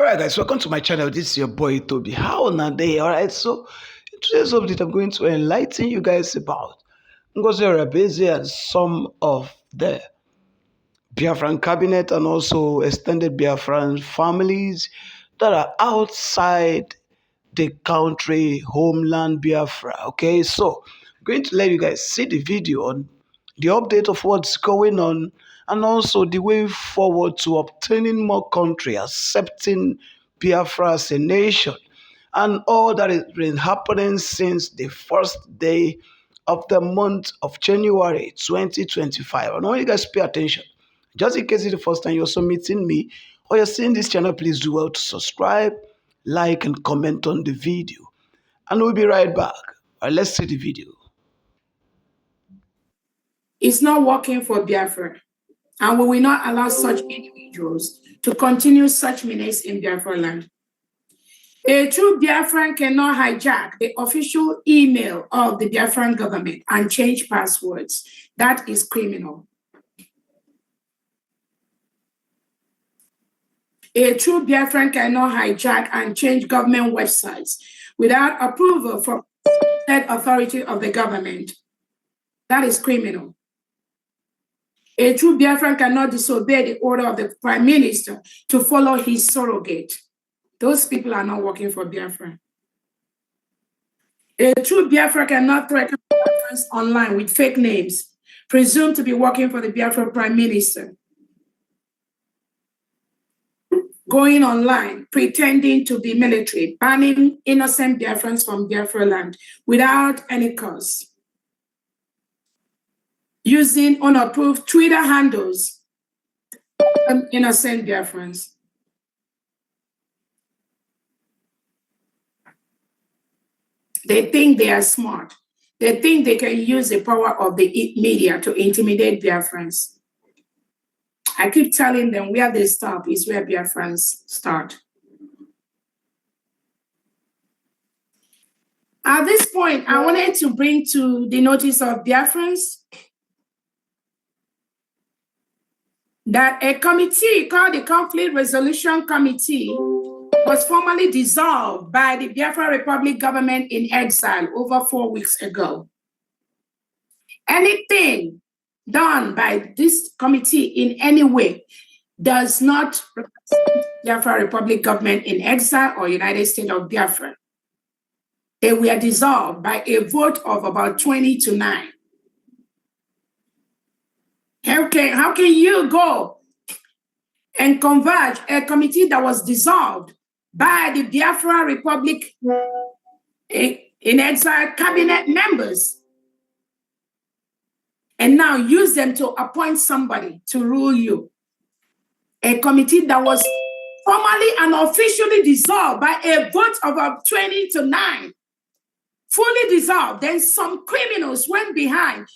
Alright guys, welcome to my channel. This is your boy Toby. How na day? Alright, so in today's update I'm going to enlighten you guys about Ngozi Arabese and some of the Biafran cabinet and also extended Biafran families that are outside the country homeland Biafra. Okay, so I'm going to let you guys see the video on the update of what's going on and also the way forward to obtaining more country accepting Biafra as a nation and all that has been happening since the first day of the month of January 2025. And I want you guys to pay attention. Just in case it's the first time you're also meeting me or you're seeing this channel, please do well to subscribe, like, and comment on the video. And we'll be right back. All right, let's see the video. It's not working for Biafra, and we will not allow such individuals to continue such menace in Biafra land. A true Biafran cannot hijack the official email of the Biafran government and change passwords. That is criminal. A true Biafran cannot hijack and change government websites without approval from the authority of the government. That is criminal. A true Biafran cannot disobey the order of the Prime Minister to follow his surrogate. Those people are not working for Biafra. A true Biafra cannot threaten Biafrans online with fake names, presumed to be working for the Biafra Prime Minister. Going online, pretending to be military, banning innocent Biafrans from Biafra land without any cause. Using unapproved Twitter handles and innocent Biafrans. They think they are smart. They think they can use the power of the media to intimidate Biafrans. I keep telling them where they stop is where Biafrans start. At this point, I wanted to bring to the notice of Biafrans that a committee called the Conflict Resolution Committee was formally dissolved by the Biafra Republic government in exile over 4 weeks ago. Anything done by this committee in any way does not represent Biafra Republic government in exile or United States of Biafra. They were dissolved by a vote of about 20-9. How can you go and converge a committee that was dissolved by the Biafra Republic in exile cabinet members and now use them to appoint somebody to rule you? A committee that was formally and officially dissolved by a vote of about 20-9, fully dissolved. Then some criminals went behind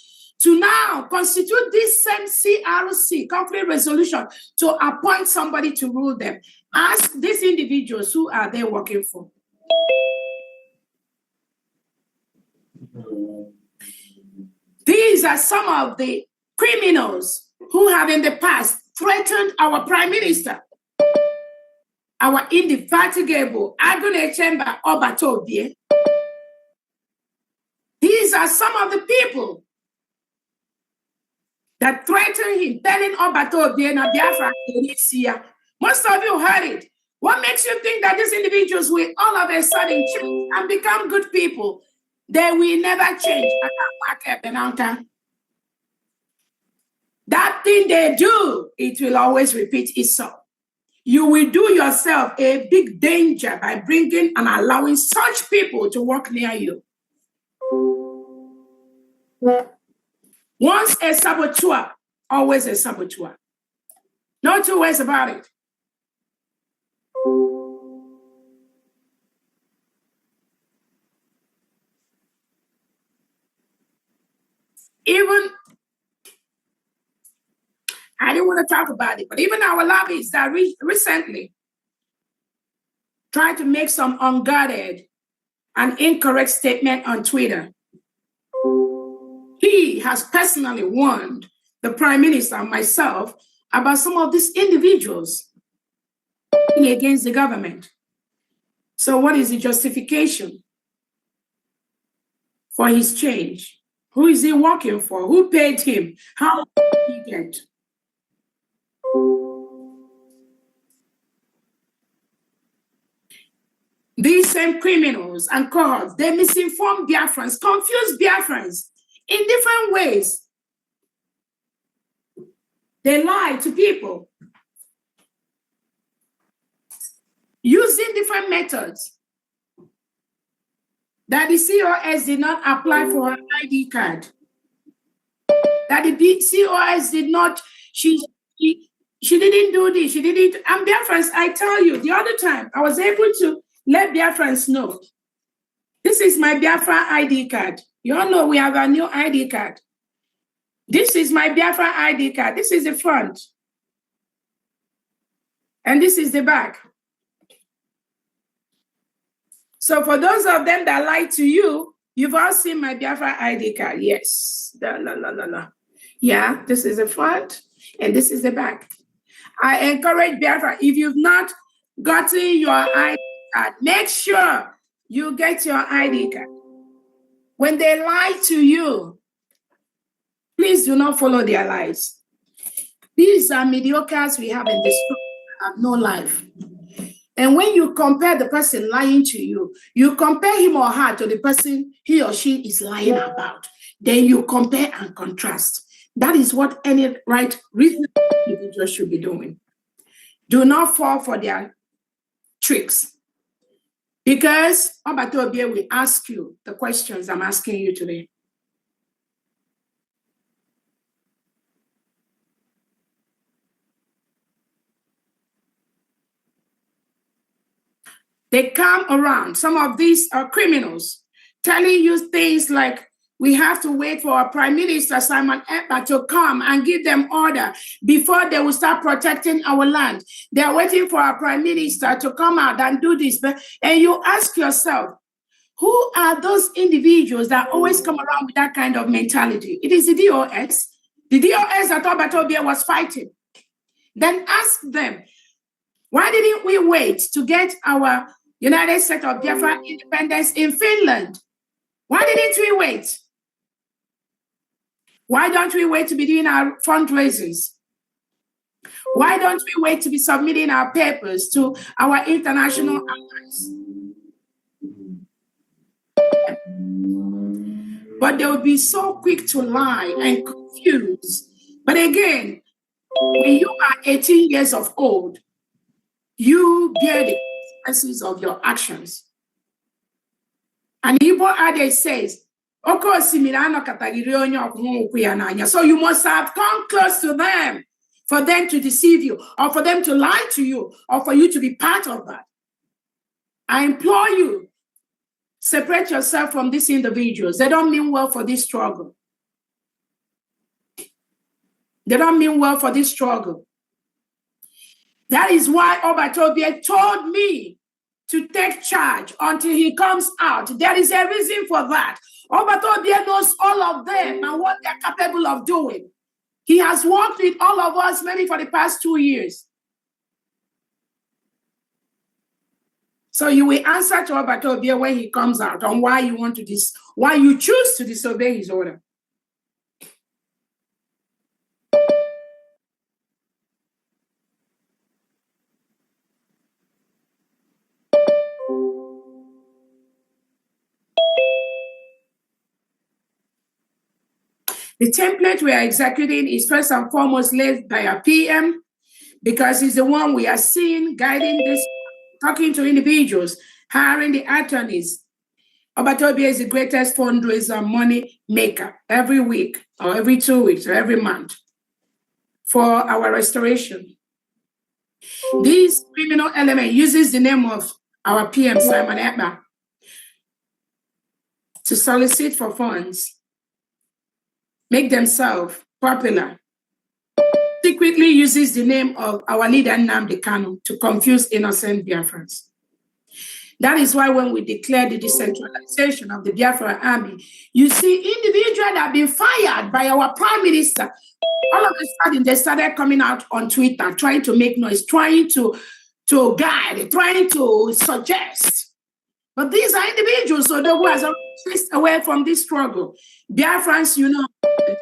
to now constitute this same CRC, conflict resolution, to appoint somebody to rule them. Ask these individuals, who are they working for? These are some of the criminals who have in the past threatened our Prime Minister, our indefatigable Agone Chamber Obatobie. These are some of the people that threatened him, telling Obatobie na Biafra this year. Most of you heard it. What makes you think that these individuals will all of a sudden change and become good people? They will never change. That thing they do, it will always repeat itself. You will do yourself a big danger by bringing and allowing such people to work near you. Once a saboteur, always a saboteur. No two ways about it. Even, I didn't want to talk about it, but even our lobbyists that recently tried to make some unguarded and incorrect statement on Twitter. He has personally warned the Prime Minister and myself about some of these individuals. against the government. So what is the justification for his change? Who is he working for? Who paid him? How much did he get? These same criminals and cohorts, they misinform Biafrans, confuse Biafrans in different ways. They lie to people using different methods. That the COS did not apply for her ID card. That the COS did not, she didn't do this, she didn't. And Biafrans, I tell you, the other time, I was able to let Biafrans know, this is my Biafra ID card. You all know we have a new ID card. This is my Biafra ID card. This is the front. And this is the back. So for those of them that lie to you, you've all seen my Biafra ID card. Yes. Yeah, this is the front and this is the back. I encourage Biafra, if you've not gotten your ID card, make sure you get your ID card. When they lie to you, please do not follow their lies. These are mediocres we have in this group that have no life. And when you compare the person lying to you, you compare him or her to the person he or she is lying about. Then you compare and contrast. That is what any right reasonable individual should be doing. Do not fall for their tricks. Because Obatobie will ask you the questions I'm asking you today. They come around. Some of these are criminals telling you things like, we have to wait for our Prime Minister, Simon Ekpa, to come and give them order before they will start protecting our land. They're waiting for our Prime Minister to come out and do this. And you ask yourself, who are those individuals that always come around with that kind of mentality? It is the DOS. The DOS that Obatobie was fighting. Then ask them, why didn't we wait to get our United States of Biafra independence in Finland? Why didn't we wait? Why don't we wait to be doing our fundraisers? Why don't we wait to be submitting our papers to our international allies? But they would be so quick to lie and confuse. But again, when you are 18 years of old, you bear the consequences of your actions. And Igbo adage says, so you must have come close to them for them to deceive you, or for them to lie to you, or for you to be part of that. I implore you, separate yourself from these individuals. They don't mean well for this struggle. They don't mean well for this struggle. That is why Obatobie told me to take charge until he comes out. There is a reason for that. Obatobie knows all of them and what they're capable of doing. He has worked with all of us maybe for the past 2 years. So you will answer to Obatobie when he comes out on why you want to why you choose to disobey his order. The template we are executing is first and foremost led by a PM, because he's the one we are seeing guiding this, talking to individuals, hiring the attorneys. Obatobie is the greatest fundraiser money maker every week or every 2 weeks or every month for our restoration. This criminal element uses the name of our PM, Simon Ekpa, to solicit for funds, make themselves popular, secretly uses the name of our leader, Nnamdi Kanu, to confuse innocent Biafrans. That is why when we declare the decentralization of the Biafra army, you see individuals that have been fired by our prime minister. All of a sudden, they started coming out on Twitter, trying to make noise, trying to to guide, trying to suggest. But these are individuals, so the who has away from this struggle. Biafrans,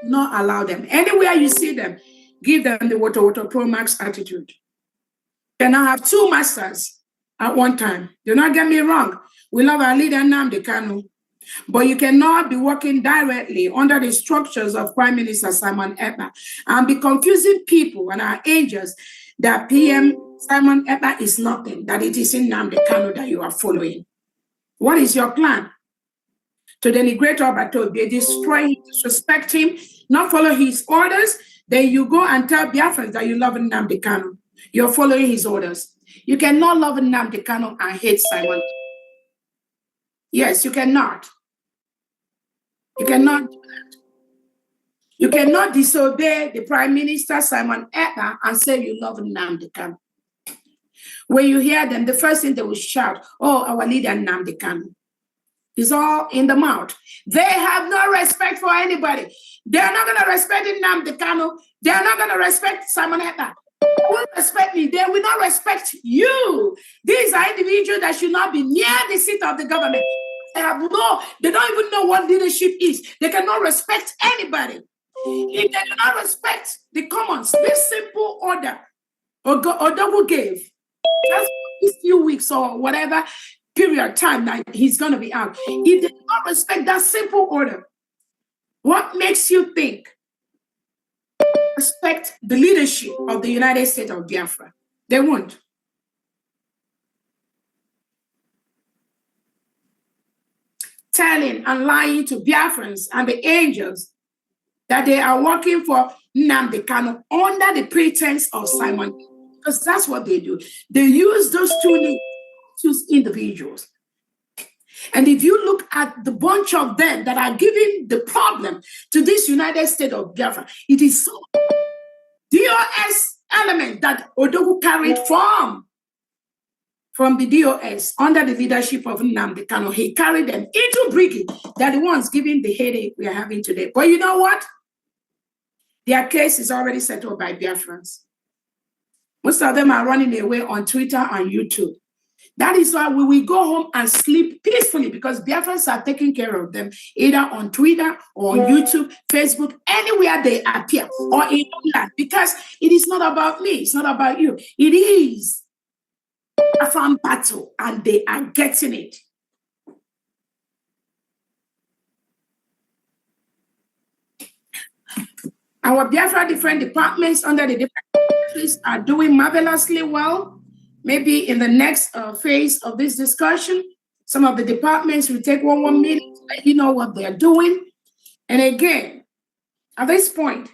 not allow them. Anywhere you see them, give them the water pro max attitude. You cannot have two masters at one time. Do not get me wrong. We love our leader Nnamdi Kanu, but you cannot be working directly under the structures of Prime Minister Simon Ekpa and be confusing people and our angels that PM Simon Ekpa is nothing, that it is in Nnamdi Kanu that you are following. What is your plan? To denigrate Oba Tobi, destroy him, disrespect him, not follow his orders, then you go and tell Biafrans that you love Nnamdi Kanu. You're following his orders. You cannot love Nnamdi Kanu and hate Simon. Yes, you cannot. You cannot do that. You cannot disobey the Prime Minister Simon Ekpa and say you love Nnamdi Kanu. When you hear them, the first thing they will shout, oh, our leader Nnamdi Kanu. It's all in the mouth. They have no respect for anybody. They're not going to respect Nnamdi Kanu. They're not going to respect Simon Ekpa. They will respect me. They will not respect you. These are individuals that should not be near the seat of the government. They don't even know what leadership is. They cannot respect anybody. If they do not respect the commons, this simple order Odogu gave, just these few weeks or whatever period of time that he's going to be out. If they do not respect that simple order, what makes you think respect the leadership of the United States of Biafra? They won't. Telling and lying to Biafrans and the angels that they are working for Nnamdi Kanu under the pretense of Simon, because that's what they do. They use those two individuals. And if you look at the bunch of them that are giving the problem to this United States of Biafra, it is so DOS element that Odogu carried from the DOS under the leadership of Nnamdi Kanu. He carried them into Brigade. They're the ones giving the headache we are having today. But you know what? Their case is already settled by Biafrans. Most of them are running away on Twitter and YouTube. That is why we will go home and sleep peacefully, because Biafrans are taking care of them either on Twitter or on YouTube, Facebook, anywhere they appear, or in England, because it is not about me, it's not about you. It is a farm battle, and they are getting it. Our Biafra different departments under the different countries are doing marvelously well. Maybe in the next phase of this discussion, some of the departments will take one minute to let you know what they're doing. And again, at this point,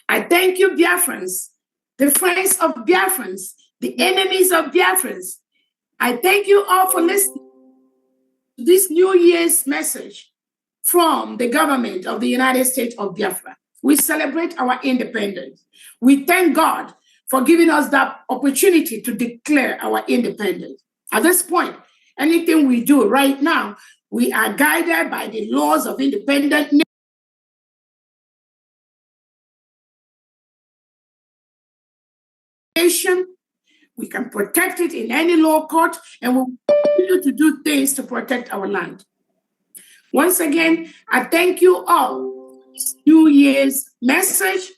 I thank you, Biafrans, the friends of Biafrans, the enemies of Biafrans. I thank you all for listening to this New Year's message from the government of the United States of Biafra. We celebrate our independence. We thank God for giving us that opportunity to declare our independence. At this point, anything we do right now, we are guided by the laws of independent nation. We can protect it in any law court, and we'll continue to do things to protect our land. Once again, I thank you all for this New Year's message,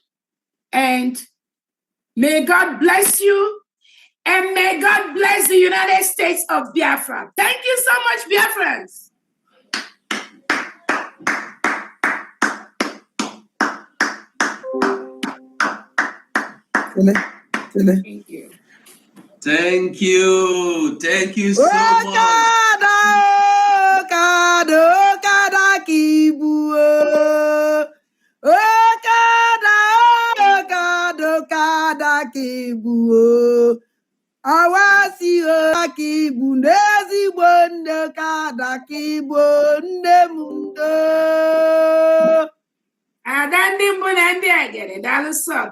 and may God bless you, and may God bless the United States of Biafra. Thank you so much, Biafrans. Thank you. Thank you. Thank you so much.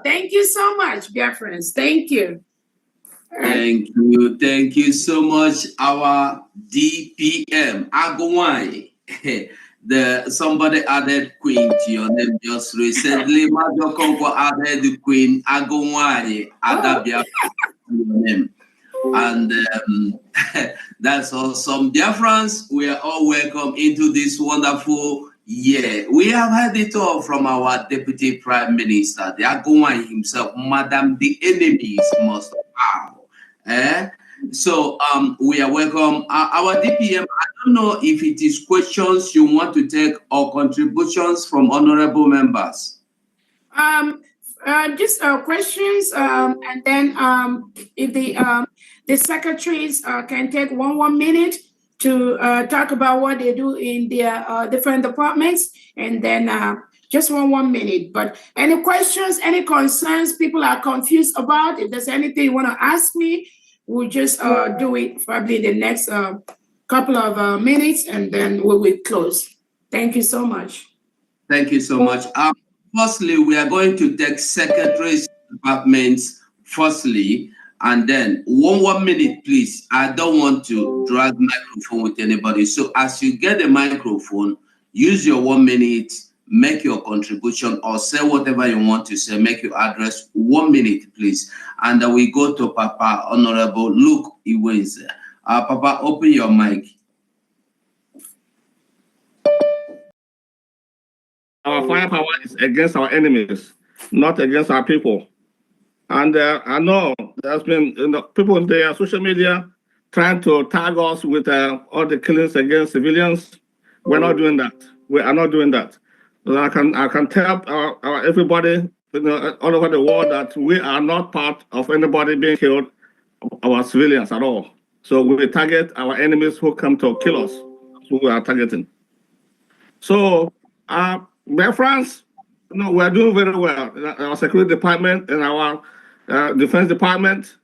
Thank you so much, Biafrans. Thank you. Thank you. Thank you so much, our DPM. Agowai. Somebody added Queen to your name just recently. Major Conco added the Queen Agowai. your name. And that's awesome. Dear friends, we are all welcome into this wonderful year. We have heard it all from our Deputy Prime Minister, the Agowai himself, Madam, the enemies must bow. So we are welcome. Our DPM, I don't know if it is questions you want to take or contributions from honorable members. Just questions, and then if the secretaries can take 1 minute to talk about what they do in their different departments, and then just 1 minute. But any questions, any concerns people are confused about, if there's anything you want to ask me, we'll just do it probably the next couple of minutes, and then we will close. Thank you so much. Thank you so much. Firstly, we are going to take secretaries' departments firstly, and then 1 minute, please. I don't want to drag microphone with anybody. So as you get the microphone, use your 1 minute, make your contribution, or say whatever you want to say, make your address 1 minute, please. And then we go to Papa Honorable Luke Iwenze. Papa, open your mic. Our firepower is against our enemies, not against our people. And I know there's been people on their social media trying to tag us with all the killings against civilians. We're not doing that. We are not doing that. So I can tell everybody all over the world that we are not part of anybody being killed, our civilians at all. So we target our enemies who come to kill us. That's who we are targeting. So Biafrans, we're doing very well. Our security department and our defense department,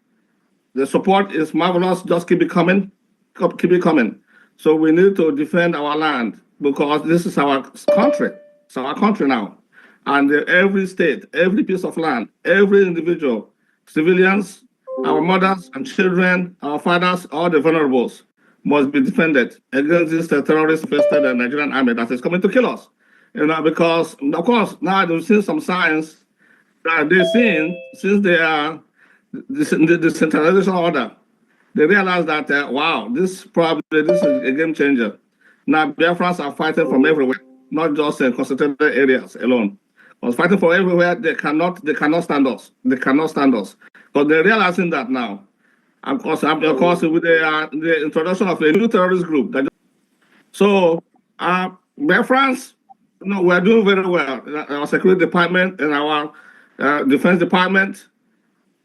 the support is marvelous. Just keep it coming. Keep it coming. So we need to defend our land because this is our country. It's our country now. And every state, every piece of land, every individual, civilians, our mothers and children, our fathers, all the vulnerables must be defended against this terrorist-infested Nigerian army that is coming to kill us. Because, of course, now they've seen some signs that they've seen since they are the centralization order. They realize that, wow, this is a game changer. Now, Biafrans are fighting from everywhere, not just in concentrated areas alone. But fighting from everywhere, they cannot stand us. They cannot stand us. Because they're realizing that now. Of course, with the introduction of a new terrorist group. So, Biafrans, we're doing very well. Our security department and our defense department,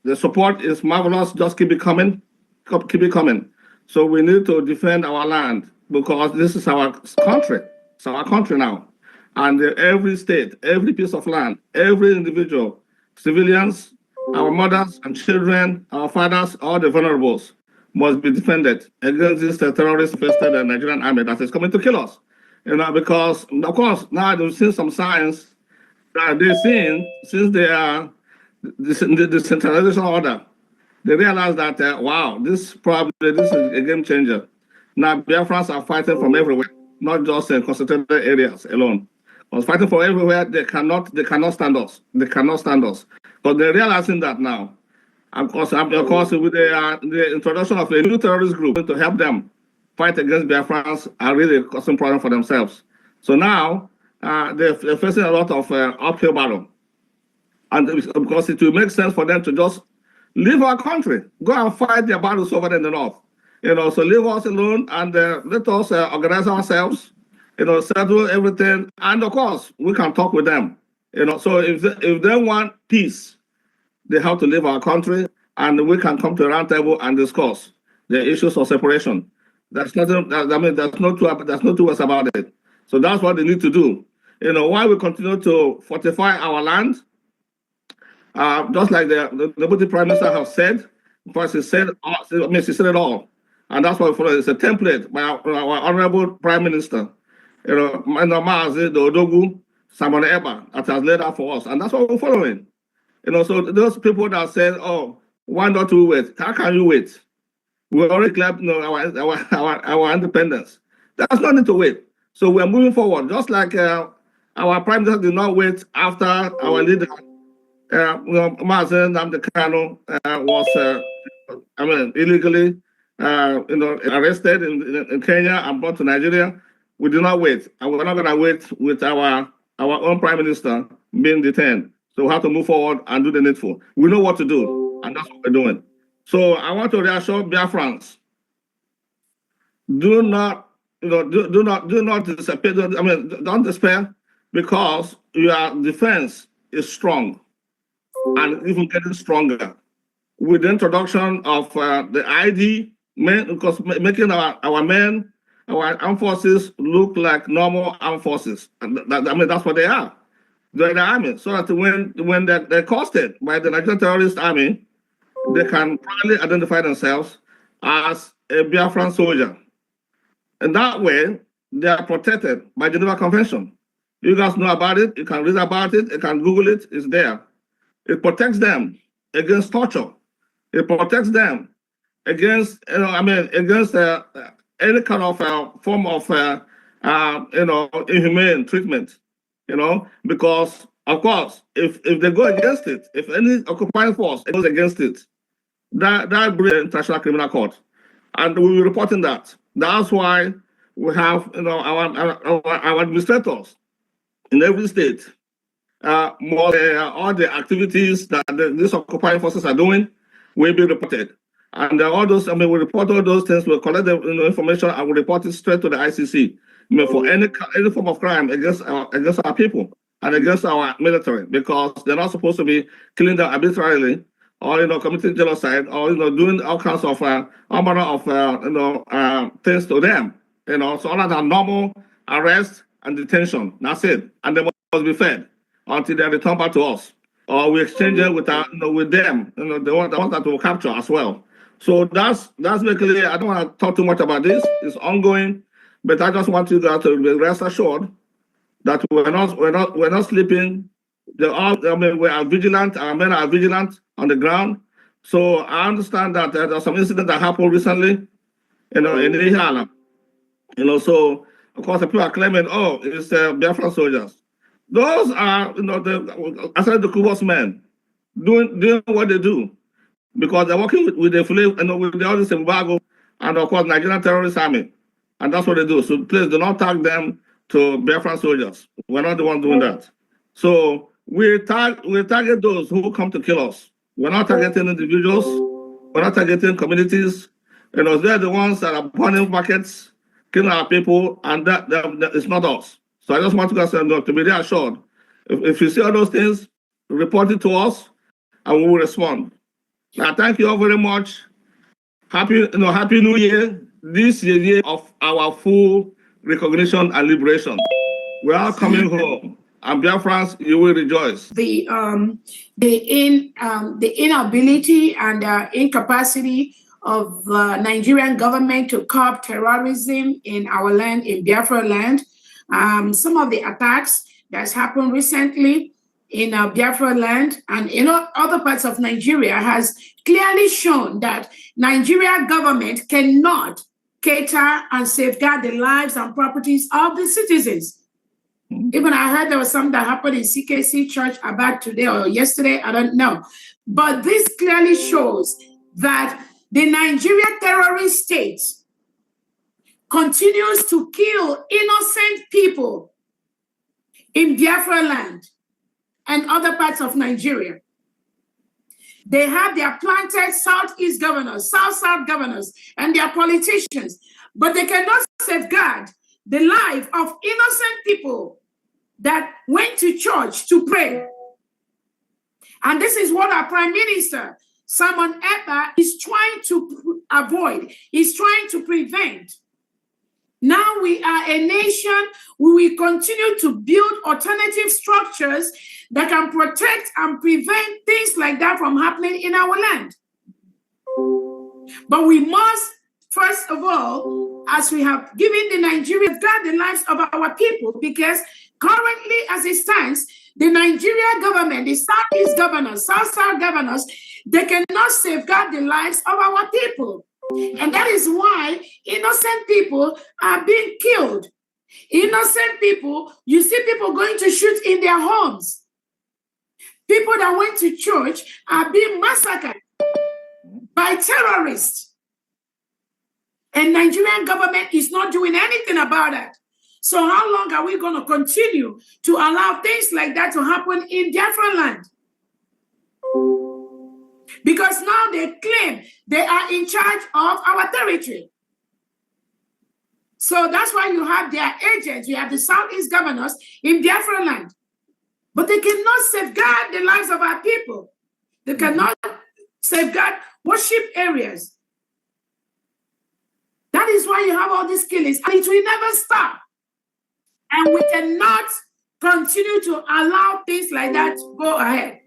the support is marvelous. Just keep it coming. Keep it coming. So we need to defend our land because this is our country. It's our country now. And every state, every piece of land, every individual, civilians, our mothers and children, our fathers, all the vulnerables must be defended against this terrorist-infested Nigerian army that is coming to kill us. Because, of course, now they've seen some signs that they've seen since they are the centralization order. They realize that, wow, this is a game changer. Now, Biafrans are fighting from everywhere, not just in concentrated areas alone. But fighting from everywhere, they cannot stand us. They cannot stand us. But they're realizing that now. Of course, with the introduction of a new terrorist group to help them fight against Biafrans are really causing problem for themselves. So now they're facing a lot of uphill battle. And because it will make sense for them to just leave our country, go and fight their battles over in the north. So leave us alone and let us organize ourselves, settle everything. And of course, we can talk with them. So if they want peace, they have to leave our country and we can come to a round table and discuss the issues of separation. There's nothing, there's no two ways about it. So that's what they need to do. While we continue to fortify our land, just like the Deputy Prime Minister has said, because he said it all. And that's what we follow. It's a template by our Honorable Prime Minister, Maazi Odogu Samone Eba, that has laid out for us. And that's what we're following. So those people that said, oh, why not we wait? How can you wait? We already claimed our independence. There's no need to wait. So we're moving forward, just like our Prime Minister did not wait after our leader, Maazi Nnamdi Kanu, was illegally, arrested in Kenya and brought to Nigeria. We do not wait, and we're not going to wait with our own prime minister being detained. So we have to move forward and do the needful. We know what to do, and that's what we're doing. So I want to reassure Biafrans: do not, do not disappear. Don't despair, because your defense is strong and even getting stronger with the introduction of the ID, because making our men, our armed forces look like normal armed forces. And that's what they are. They're the army. So that when they're accosted by the Nigerian terrorist army, they can proudly identify themselves as a Biafran soldier. And that way, they are protected by the Geneva Convention. You guys know about it. You can read about it. You can Google it. It's there. It protects them against torture. It protects them against, against any kind of form of, inhumane treatment, because, of course, if they go against it, if any occupying force goes against it, that brings the International Criminal Court. And we'll be reporting that. That's why we have, our administrators in every state, all the activities that these occupying forces are doing will be reported. And all those, we report all those things, we'll collect the information and we'll report it straight to the ICC. For any form of crime against our people and against our military, because they're not supposed to be killing them arbitrarily or committing genocide or doing all kinds of all manner of things to them. So all that are normal arrest and detention. That's it. And they must be fed until they return back to us, or we exchange it with with them, the ones that will capture as well. So that's basically. I don't want to talk too much about this. It's ongoing, but I just want you guys to be rest assured that we're not sleeping. We are vigilant. Our men are vigilant on the ground. So I understand that there's some incident that happened recently, in Ihiala. So of course the people are claiming, oh, it's Biafran soldiers. Those are, the Kubos men doing what they do, because they're working with the with the other embargo and of course Nigerian terrorist army, and that's what they do. So please do not tag them to Biafran soldiers. We're not the ones doing that. So we target those who come to kill us. We're not targeting individuals. We're not targeting communities. They're the ones that are burning markets, killing our people, and that it's not us. So I just want you guys to be reassured. If you see all those things, report it to us, and we will respond. Now, thank you all very much. Happy New Year. This is the year of our full recognition and liberation. We are coming home, and Biafrans, you will rejoice. The inability and incapacity of Nigerian government to curb terrorism in our land, in Biafra land. Some of the attacks that's happened recently in Biafra land and in other parts of Nigeria has clearly shown that Nigeria government cannot cater and safeguard the lives and properties of the citizens. Even I heard there was something that happened in CKC Church about today or yesterday, I don't know. But this clearly shows that the Nigeria terrorist state continues to kill innocent people in Biafra land and other parts of Nigeria. They have their planted Southeast governors, South governors, and their politicians, but they cannot safeguard the life of innocent people that went to church to pray. And this is what our Prime Minister, Simon Ekpa, is trying to avoid, is trying to prevent. Now we are a nation, we will continue to build alternative structures that can protect and prevent things like that from happening in our land. But we must, first of all, as we have given the Nigerians, guard the lives of our people, because currently, as it stands, the Nigeria government, the Southeast governors, South governors, they cannot safeguard the lives of our people. And that is why innocent people are being killed. Innocent people, you see people going to shoot in their homes. People that went to church are being massacred. by terrorists. And Nigerian government is not doing anything about it. So how long are we going to continue to allow things like that to happen in Biafra land? Because now they claim they are in charge of our territory. So that's why you have their agents, you have the Southeast governors in Biafra land. But they cannot safeguard the lives of our people. They cannot safeguard worship areas. That is why you have all these killings, and it will never stop. And we cannot continue to allow things like that to go ahead.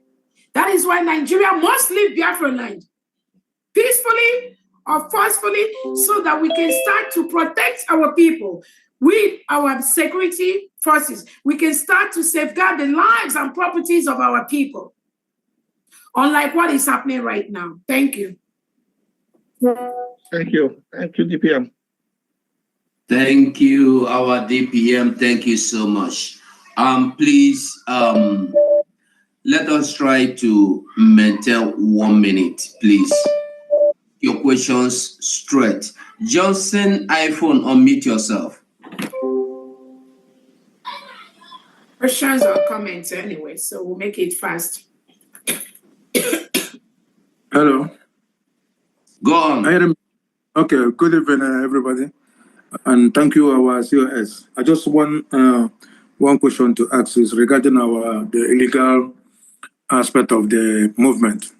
That is why Nigeria must leave Biafra land peacefully or forcefully, so that we can start to protect our people with our security forces. We can start to safeguard the lives and properties of our people, unlike what is happening right now. Thank you. Thank you. Thank you, DPM. Thank you, our DPM. Thank you so much. Please, let us try to maintain 1 minute, please. Your questions straight. Johnson, iPhone, unmute yourself. Questions or comments anyway, so we'll make it fast. Hello. Go on. Okay, good evening, everybody. And thank you, our COS. I just want one question to ask is regarding the illegal aspect of the movement.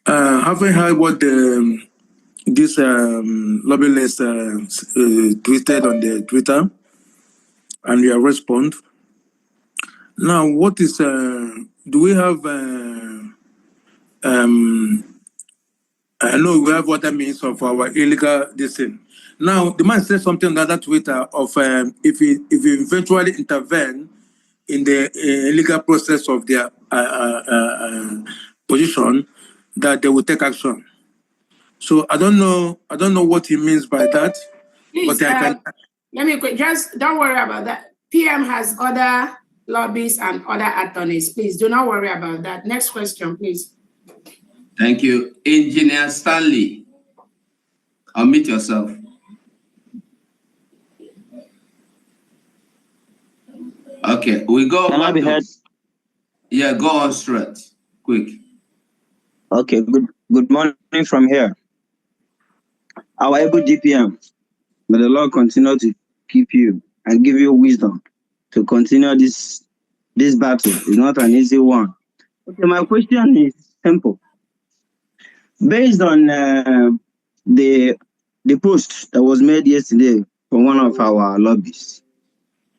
Have you heard what this lobby list tweeted on the Twitter and your response? Now, what is do we have? I know we have what that means of our illegal this thing. Now, the man said something on that Twitter of if he eventually intervene in the illegal process of their position, that they will take action. So I don't know what he means by that. Please, but I can. Let me quick. Just don't worry about that. PM has other lobbies and other attorneys. Please do not worry about that. Next question, please. Thank you. Engineer Stanley, unmute yourself. Okay, we go. Can I be heard? Yeah, go on straight, quick. Okay, good morning from here. Our able DPM, may the Lord continue to keep you and give you wisdom to continue this battle. It's not an easy one. Okay, my question is simple. Based on the post that was made yesterday from one of our lobbies,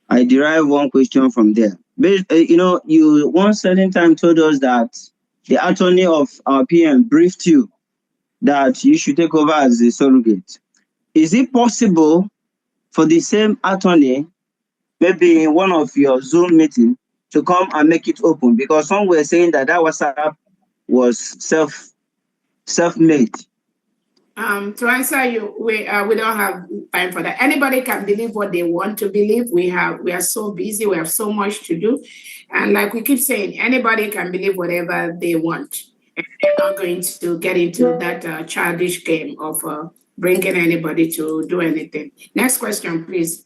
I derive one question from there. You one certain time told us that the attorney of our PM briefed you that you should take over as a surrogate. Is it possible for the same attorney, maybe in one of your Zoom meetings, to come and make it open? Because some were saying that WhatsApp was self-made. To answer you, we don't have time for that. Anybody can believe what they want to believe. We are so busy. We have so much to do, and like we keep saying, anybody can believe whatever they want. And they're not going to get into that childish game of bringing anybody to do anything. Next question, please.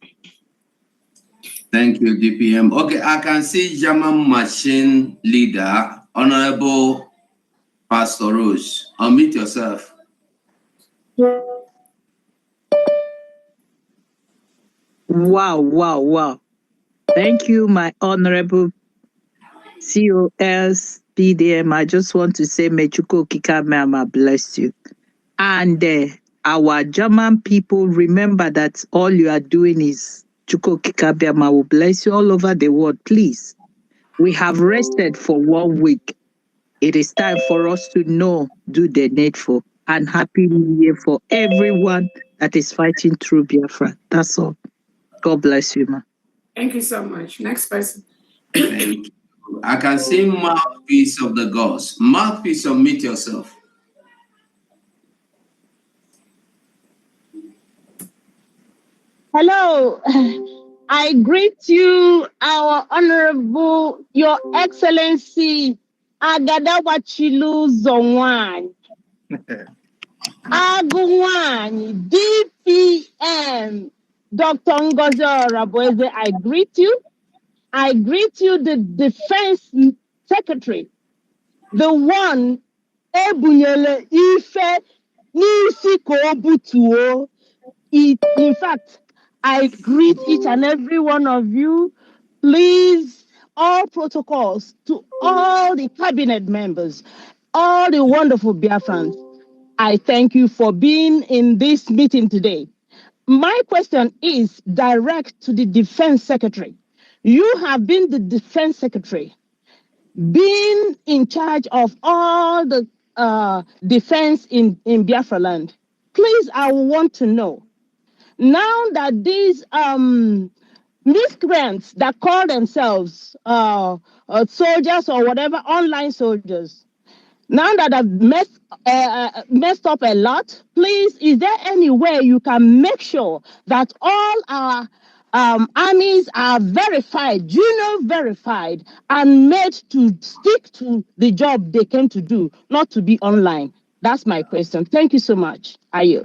Thank you, DPM. Okay, I can see German machine leader, Honorable Pastor Rose. Unmute yourself. Wow. Thank you, my honorable COS PDM. I just want to say, may Chuko Kikamama bless you. And our German people, remember that all you are doing is Chuko Kikamama will bless you all over the world. Please, we have rested for 1 week. It is time for us to do the needful. And Happy New Year for everyone that is fighting through Biafra. That's all. God bless you, ma. Thank you so much. Next person. Thank you. I can see mouthpiece of the gods. Mouthpiece, unmute yourself. Hello. I greet you, our honorable, your excellency, Agadawachilu Zonwan. Agumwani, DPM, Dr. Ngozi Oraboeze, I greet you. I greet you, the Defense Secretary, the one Ebunyele Ife Nisi Kobutuo. In fact, I greet each and every one of you. Please, all protocols to all the cabinet members, all the wonderful Biafrans. I thank you for being in this meeting today. My question is direct to the Defense Secretary. You have been the Defense Secretary, being in charge of all the defense in Biafra land. Please, I want to know, now that these miscreants that call themselves soldiers or whatever, online soldiers, now that have messed up a lot, please, is there any way you can make sure that all our armies are verified, verified, and made to stick to the job they came to do, not to be online? That's my question. Thank you so much. Ayo.